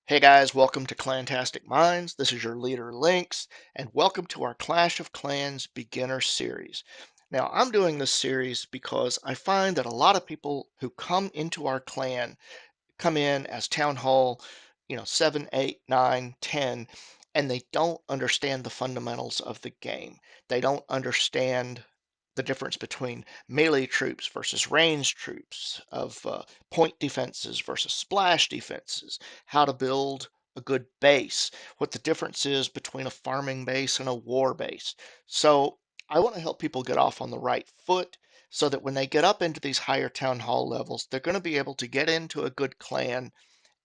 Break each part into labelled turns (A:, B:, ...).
A: Hey guys, welcome to Clantastic Minds. This is your leader Lynx, and welcome to our Clash of Clans beginner series. Now, I'm doing this series because I find that a lot of people who come into our clan come in as town hall, 7, 8, 9, 10, and they don't understand the fundamentals of the game. They don't understand the difference between melee troops versus ranged troops, of point defenses versus splash defenses, how to build a good base, what the difference is between a farming base and a war base. So I want to help people get off on the right foot so that when they get up into these higher town hall levels, they're going to be able to get into a good clan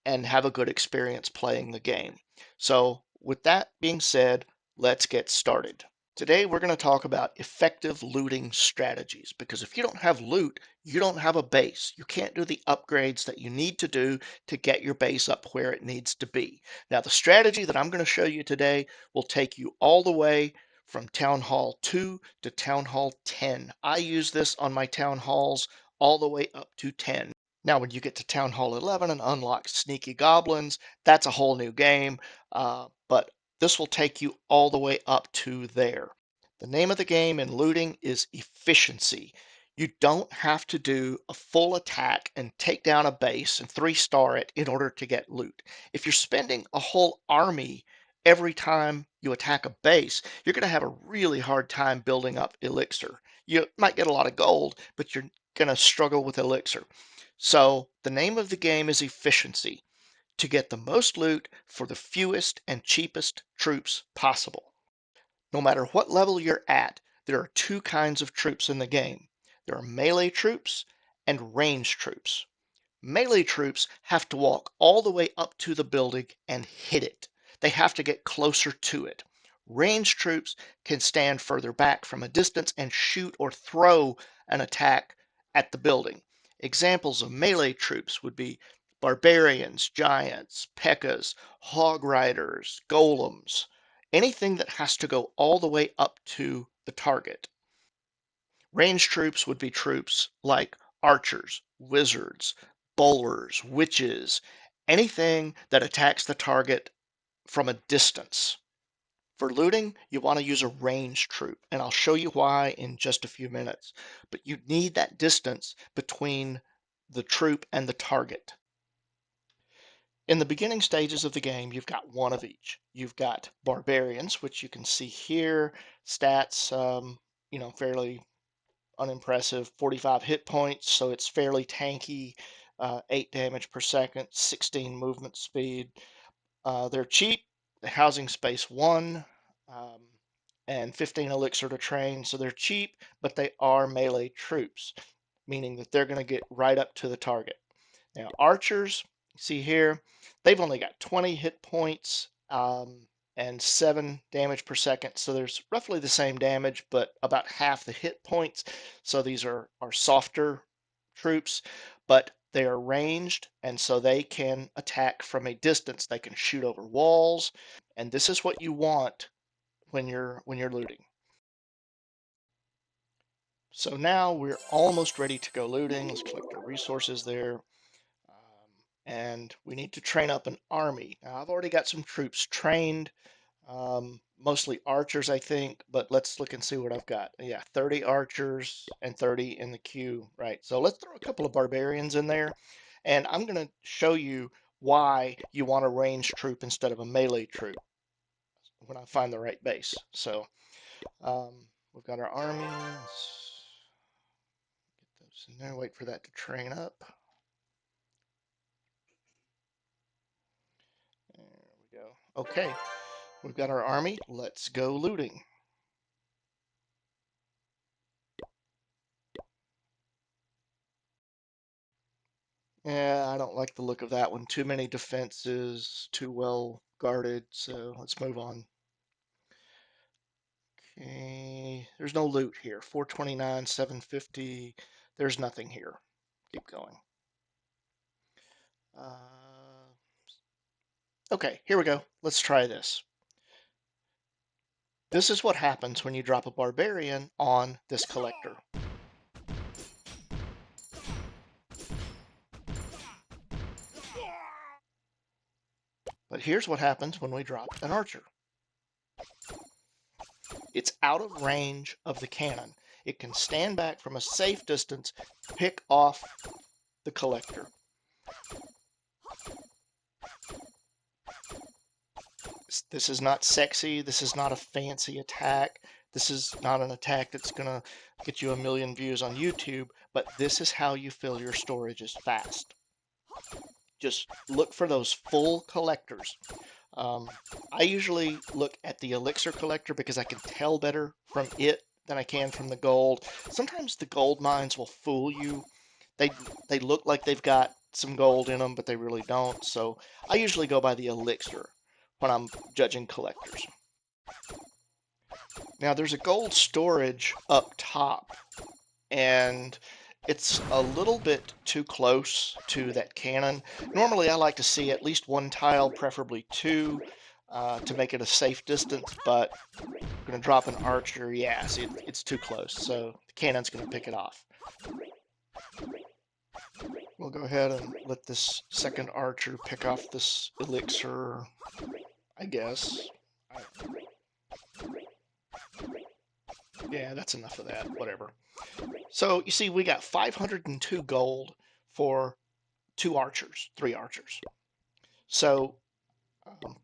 A: and have a good experience playing the game. So, with that being said, let's get started. Today, we're going to talk about effective looting strategies because if you don't have loot, you don't have a base. You can't do the upgrades that you need to do to get your base up where it needs to be. Now, the strategy that I'm going to show you today will take you all the way from Town Hall 2 to Town Hall 10. I use this on my Town Halls all the way up to 10. Now, when you get to Town Hall 11 and unlock Sneaky Goblins, that's a whole new game, but this will take you all the way up to there. The name of the game in looting is efficiency. You don't have to do a full attack and take down a base and 3-star it in order to get loot. If you're spending a whole army every time you attack a base, you're going to have a really hard time building up elixir. You might get a lot of gold, but you're going to struggle with elixir. So the name of the game is efficiency, to get the most loot for the fewest and cheapest troops possible. No matter what level you're at, there are two kinds of troops in the game. There are melee troops and ranged troops. Melee troops have to walk all the way up to the building and hit it. They have to get closer to it. Ranged troops can stand further back from a distance and shoot or throw an attack at the building. Examples of melee troops would be barbarians, giants, pekkas, hog riders, golems, anything that has to go all the way up to the target. Ranged troops would be troops like archers, wizards, bowlers, witches, anything that attacks the target from a distance. For looting, you want to use a ranged troop, and I'll show you why in just a few minutes. But you need that distance between the troop and the target. In the beginning stages of the game, you've got one of each. You've got barbarians, which you can see here, stats, fairly unimpressive. 45 hit points, so it's fairly tanky. 8 damage per second, 16 movement speed. They're cheap. The housing space 1, um, and 15 elixir to train. So they're cheap, but they are melee troops, meaning that they're going to get right up to the target. Now, archers, see here, they've only got 20 hit points and 7 damage per second. So there's roughly the same damage, but about half the hit points. So these are softer troops, but they are ranged, and so they can attack from a distance. They can shoot over walls, and this is what you want when you're looting. So now we're almost ready to go looting. Let's collect our resources there. And we need to train up an army. Now, I've already got some troops trained, mostly archers, I think, but let's look and see what I've got. Yeah, 30 archers and 30 in the queue, right? So let's throw a couple of barbarians in there, and I'm going to show you why you want a ranged troop instead of a melee troop when I find the right base. So um, we've got our army. Let's get those in there, wait for that to train up. There we go. Okay, we've got our army. Let's go looting. Yeah, I don't like the look of that one. Too many defenses, too well guarded, so let's move on. Okay, there's no loot here. 429, 750. There's nothing here. Keep going. Okay, here we go. Let's try this. This is what happens when you drop a barbarian on this collector. But here's what happens when we drop an archer. It's out of range of the cannon. It can stand back from a safe distance, pick off the collector. This is not sexy. This is not a fancy attack. This is not an attack that's going to get you a million views on YouTube, but this is how you fill your storages fast. Just look for those full collectors. I usually look at the elixir collector because I can tell better from it than I can from the gold. Sometimes the gold mines will fool you. They look like they've got some gold in them, but they really don't. So I usually go by the elixir when I'm judging collectors. Now there's a gold storage up top, and it's a little bit too close to that cannon. Normally I like to see at least one tile, preferably two, to make it a safe distance, but I'm going to drop an archer. Yeah, see, it's too close, so the cannon's going to pick it off. We'll go ahead and let this second archer pick off this elixir, I guess. Yeah, that's enough of that, whatever. So you see, we got 502 gold for 2 archers, 3 archers. So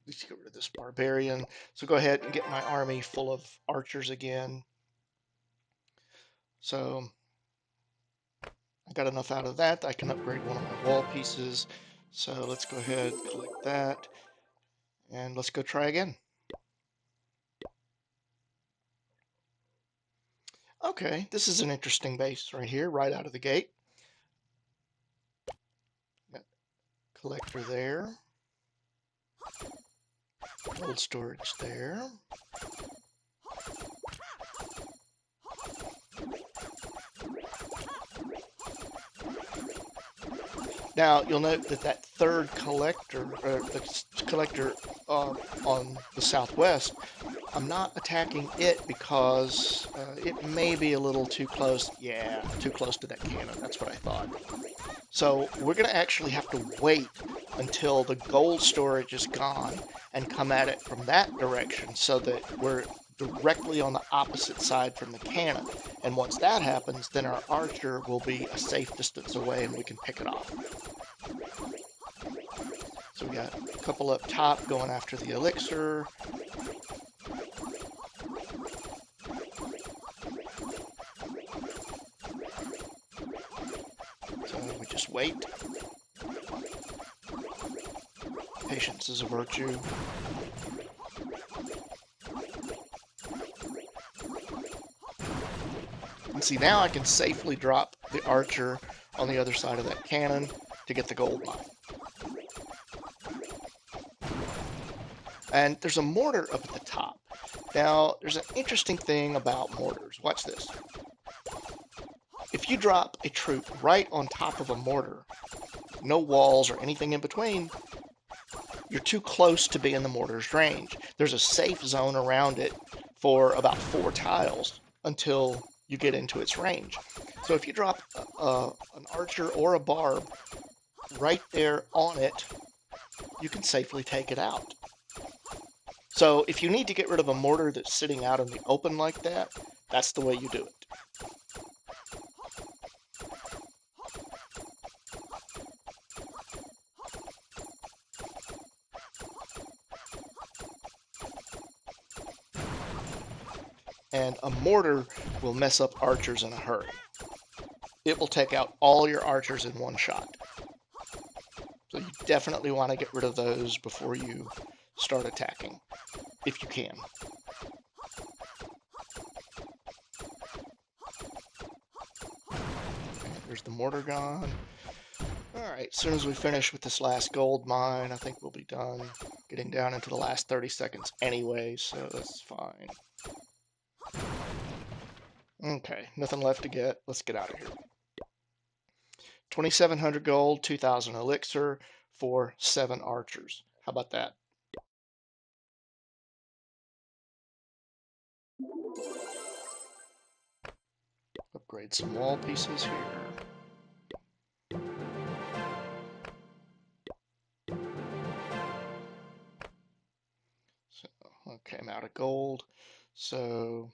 A: let's get rid of this barbarian. So go ahead and get my army full of archers again. So I got enough out of that. I can upgrade one of my wall pieces. So let's go ahead, collect that, and let's go try again. Okay, this is an interesting base right here, right out of the gate. Got collector there. Gold storage there. Now you'll note that that third collector, the collector on the southwest, I'm not attacking it because it may be a little too close. Yeah, too close to that cannon. That's what I thought. So we're going to actually have to wait until the gold storage is gone and come at it from that direction so that we're directly on the opposite side from the cannon. And once that happens, then our archer will be a safe distance away and we can pick it off. So we got a couple up top going after the elixir. So we just wait. Patience is a virtue. And see, now I can safely drop the archer on the other side of that cannon to get the gold mine. And there's a mortar up at the top. Now, there's an interesting thing about mortars. Watch this. If you drop a troop right on top of a mortar, no walls or anything in between, you're too close to be in the mortar's range. There's a safe zone around it for about 4 tiles until you get into its range. So if you drop an archer or a barb right there on it, you can safely take it out. So if you need to get rid of a mortar that's sitting out in the open like that, that's the way you do it. And a mortar will mess up archers in a hurry. It will take out all your archers in one shot. So you definitely want to get rid of those before you start attacking, if you can. And there's the mortar gone. Alright, as soon as we finish with this last gold mine, I think we'll be done. Getting down into the last 30 seconds anyway, so that's fine. Okay, nothing left to get. Let's get out of here. 2,700 gold, 2,000 elixir for 7 archers. How about that? Upgrade some wall pieces here. Okay, I'm out of gold. So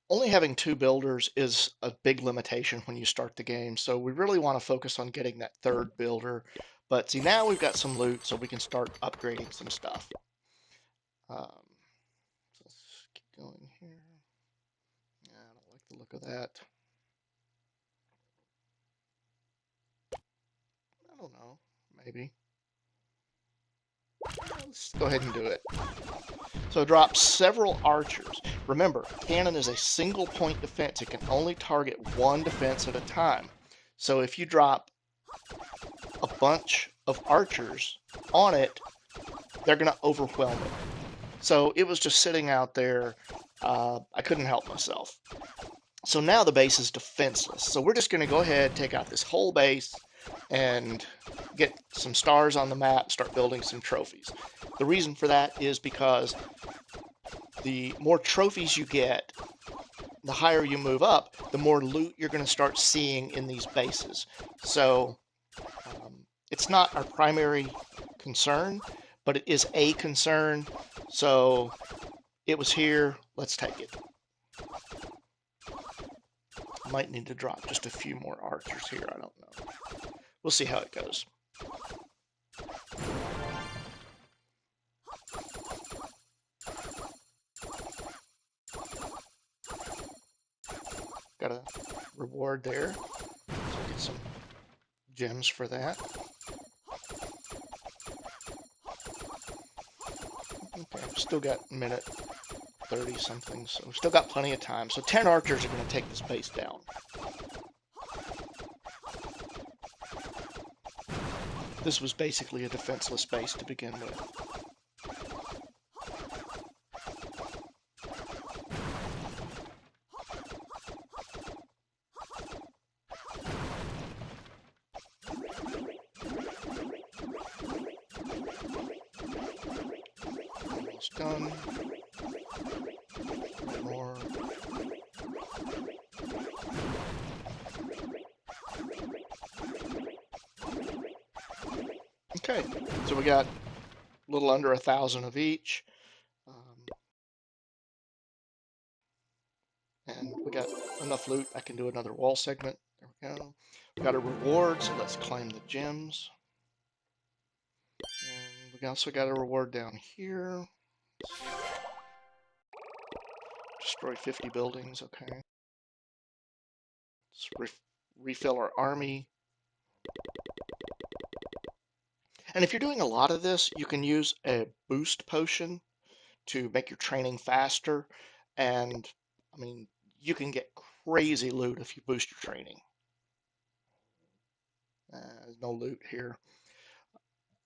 A: only having 2 builders is a big limitation when you start the game. So we really want to focus on getting that 3rd builder. But see, now we've got some loot, so we can start upgrading some stuff. So let's keep going here. Yeah, I don't like the look of that. I don't know, maybe. Let's go ahead and do it. So drop several archers. Remember, cannon is a single point defense. It can only target one defense at a time. So if you drop a bunch of archers on it, they're going to overwhelm it. So it was just sitting out there. I couldn't help myself. So now the base is defenseless. So we're just going to go ahead, take out this whole base, and get some stars on the map, start building some trophies. The reason for that is because the more trophies you get, the higher you move up, the more loot you're going to start seeing in these bases. So it's not our primary concern, but it is a concern. So it was here. Let's take it. Might need to drop just a few more archers here. I don't know. We'll see how it goes. Got a reward there. So we'll get some gems for that. Okay, still got a minute 30 something, so we've still got plenty of time. So 10 archers are going to take this base down. This was basically a defenseless base to begin with. Almost done. One more. Okay, so we got a little under 1,000 of each. And we got enough loot. I can do another wall segment. There we go. We got a reward, so let's claim the gems. And we also got a reward down here. Destroy 50 buildings, okay. Let's refill our army. And if you're doing a lot of this, you can use a boost potion to make your training faster. And, I mean, you can get crazy loot if you boost your training. There's no loot here.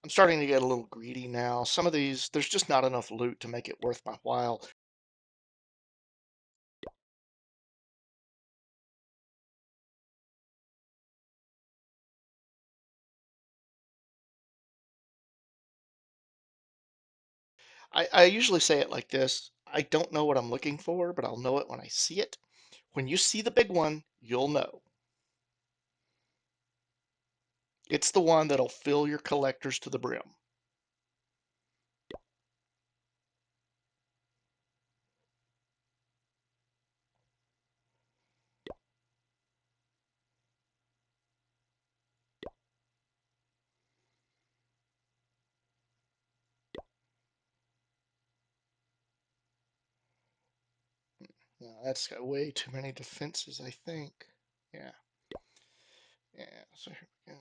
A: I'm starting to get a little greedy now. Some of these, there's just not enough loot to make it worth my while. I usually say it like this. I don't know what I'm looking for, but I'll know it when I see it. When you see the big one, you'll know. It's the one that'll fill your collectors to the brim. No, that's got way too many defenses, I think. Yeah. Yeah, so here we go.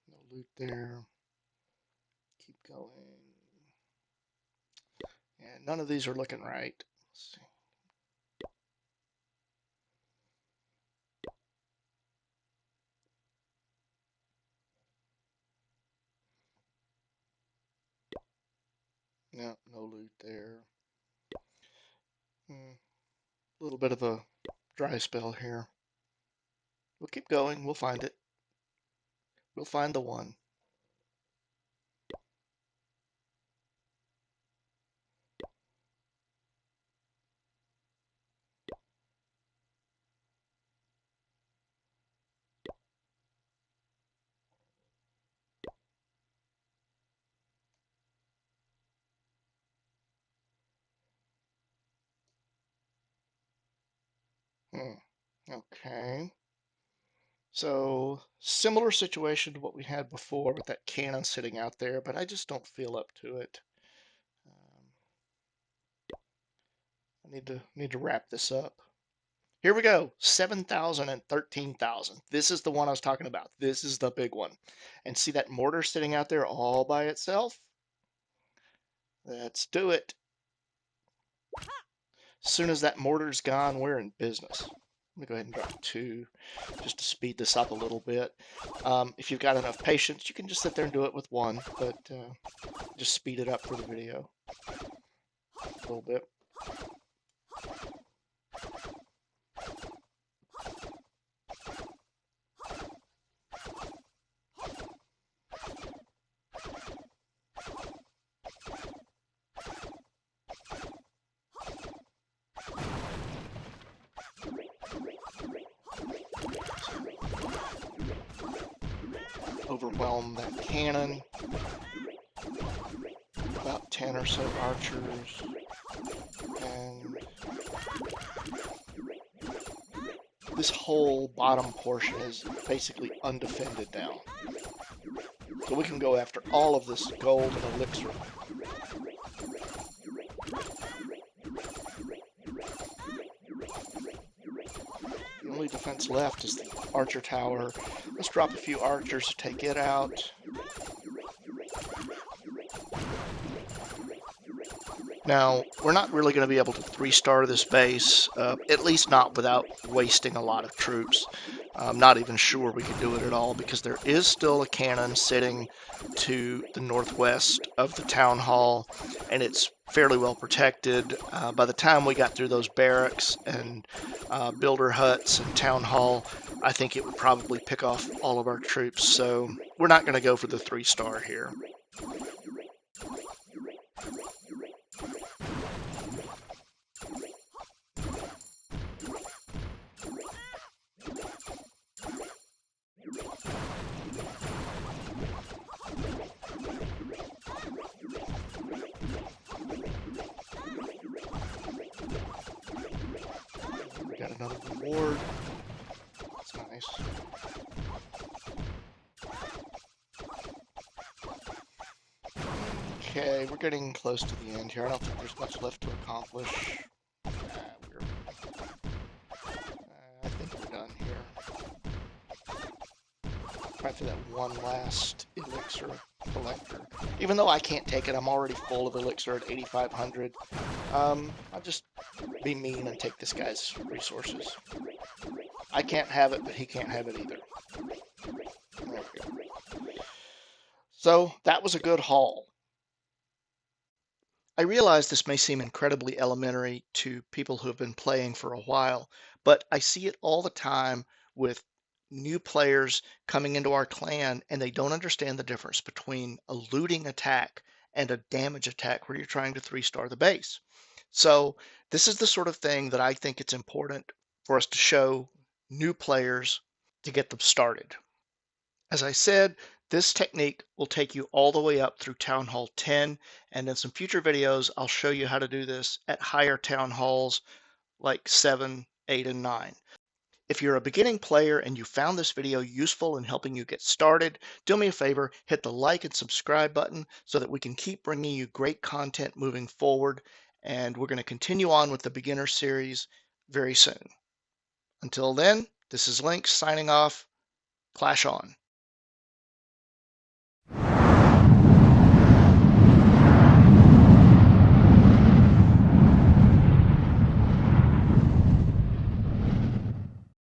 A: No loot there. Keep going. Yeah, none of these are looking right. Let's see. No, no loot there. A little bit of a dry spell here. We'll keep going. We'll find it. We'll find the one. Okay. So similar situation to what we had before with that cannon sitting out there, but I just don't feel up to it. I need to wrap this up. Here we go. 7,000 and 13,000. This is the one I was talking about. This is the big one. And see that mortar sitting out there all by itself? Let's do it. As soon as that mortar's gone, we're in business. Let me go ahead and drop 2 just to speed this up a little bit. If you've got enough patience, you can just sit there and do it with 1, but just speed it up for the video a little bit. Overwhelm that cannon. About 10 or so archers. And this whole bottom portion is basically undefended now. So we can go after all of this gold and elixir. The only defense left is the archer tower. Let's drop a few archers to take it out. Now, we're not really going to be able to 3-star this base, at least not without wasting a lot of troops. I'm not even sure we could do it at all because there is still a cannon sitting to the northwest of the town hall, and it's fairly well protected. By the time we got through those barracks and builder huts and town hall, I think it would probably pick off all of our troops, so we're not going to go for the 3-star here. We got another reward. That's nice. Okay, we're getting close to the end here. I don't think there's much left to accomplish. I think we're done here. After that one last elixir collector. Even though I can't take it, I'm already full of elixir at 8,500. I'll just be mean and take this guy's resources. I can't have it, but he can't have it either. There we go. So that was a good haul. I realize this may seem incredibly elementary to people who have been playing for a while, but I see it all the time with new players coming into our clan and they don't understand the difference between a looting attack and a damage attack where you're trying to 3-star the base. So this is the sort of thing that I think it's important for us to show new players to get them started. As I said, this technique will take you all the way up through Town Hall 10, and in some future videos, I'll show you how to do this at higher town halls like 7, 8, and 9. If you're a beginning player and you found this video useful in helping you get started, do me a favor, hit the like and subscribe button so that we can keep bringing you great content moving forward, and we're going to continue on with the beginner series very soon. Until then, this is Lynx signing off. Clash on.